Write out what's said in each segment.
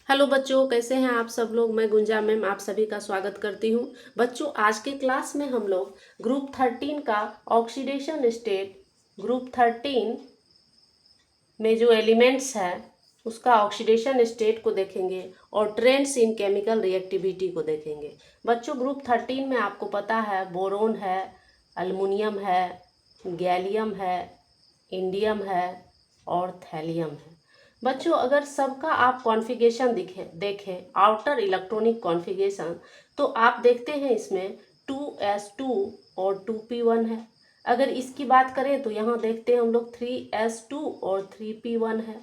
Hello बच्चों, कैसे हैं आप सब लोग। मैं गुंजा मैम आप सभी का स्वागत करती हूं। बच्चों, आज के क्लास में हम लोग ग्रुप 13 का ऑक्सीडेशन स्टेट, ग्रुप 13 में जो एलिमेंट्स है उसका ऑक्सीडेशन स्टेट को देखेंगे और ट्रेंड्स इन केमिकल रिएक्टिविटी को देखेंगे। बच्चों, ग्रुप 13 में आपको पता है बोरोन है, अल्मुनियम है, गैलियम है, इंडियम है और थैलियम है। बच्चों, अगर सबका आप कॉन्फ़िगरेशन देखें आउटर इलेक्ट्रॉनिक कॉन्फ़िगरेशन, तो आप देखते हैं इसमें 2s2 और 2p1 है। अगर इसकी बात करें तो यहाँ देखते हैं हम लोग 3s2 और 3p1 है।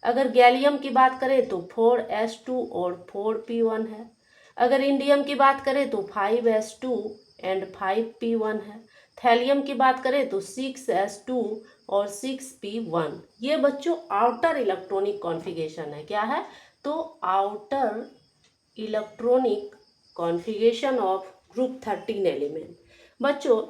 अगर गैलियम की बात करें तो 4s2 और 4p1 है। अगर इंडियम की बात करें तो 5s2 एंड 5p1 है। थैलियम की बात करें तो 6s2 और 6p1। ये बच्चों आउटर इलेक्ट्रॉनिक कॉन्फ़िगरेशन है। क्या है? तो outer electronic configuration of group 13 element. बच्चों,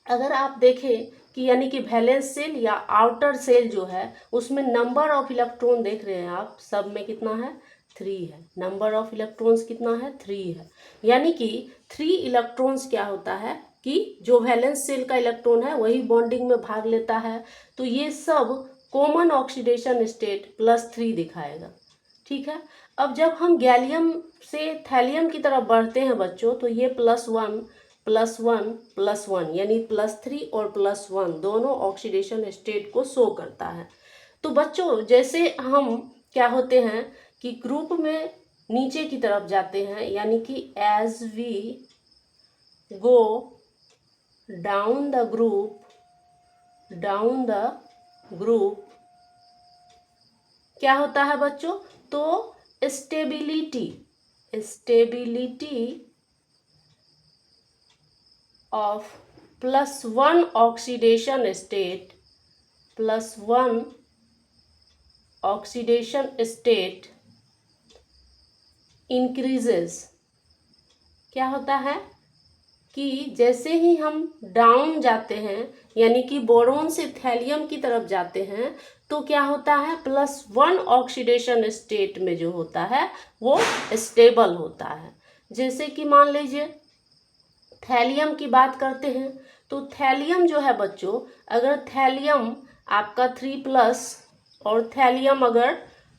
अगर आप देखें कि यानी कि वैलेंस सेल या आउटर सेल जो है उसमें नंबर ऑफ इलेक्ट्रॉन देख रहे हैं आप, सब में कितना है? 3 है। नंबर ऑफ इलेक्ट्रॉन्स कितना है? 3 है। यानी कि 3 इलेक्ट्रॉन्स क्या होता है कि जो वैलेंस सेल का इलेक्ट्रॉन है वही बॉन्डिंग में भाग लेता है। तो ये सब कॉमन ऑक्सीडेशन स्टेट +3 दिखाएगा। ठीक है। अब जब हम गैलियम से थैलियम की तरफ बढ़ते हैं बच्चों, तो ये +1 +1 +1 यानी +3 और +1 दोनों ऑक्सीडेशन स्टेट को शो करता है। तो बच्चों, जैसे हम क्या होते हैं कि ग्रुप में नीचे की तरफ जाते हैं, यानी कि as we go down the group क्या होता है बच्चों? तो stability of +1 oxidation state increases. क्या होता है कि जैसे ही हम डाउन जाते हैं, यानी कि बोरोन से थैलियम की तरफ जाते हैं, तो क्या होता है? +1 ऑक्सीडेशन स्टेट में जो होता है वो स्टेबल होता है। जैसे कि मान लीजिए थैलियम की बात करते हैं, तो थैलियम जो है बच्चों, अगर थैलियम आपका 3+ और थैलियम अगर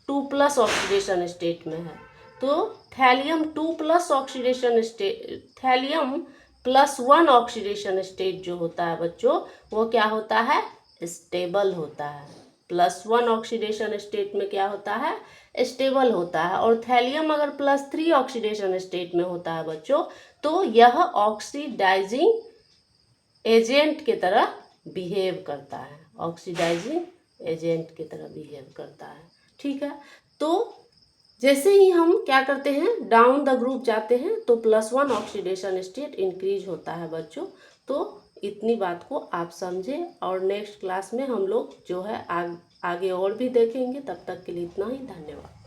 2+ ऑक्सीडेशन स्टेट में है, तो thallium 2+ oxidation state, thallium +1 oxidation state जो होता है बच्चों, वो क्या होता है? स्टेबल होता है। +1 ऑक्सीडेशन स्टेट में क्या होता है? स्टेबल होता है। और थैलियम अगर +3 ऑक्सीडेशन स्टेट में होता है बच्चों, तो यह ऑक्सीडाइजिंग एजेंट की तरह बिहेव करता है, ऑक्सीडाइजिंग एजेंट की तरह बिहेव करता है। ठीक है। तो जैसे ही हम क्या करते हैं, डाउन द ग्रुप जाते हैं, तो +1 ऑक्सीडेशन स्टेट इंक्रीज होता है बच्चों। तो इतनी बात को आप समझें, और नेक्स्ट क्लास में हम लोग जो है आगे और भी देखेंगे। तब तक के लिए इतना ही। धन्यवाद।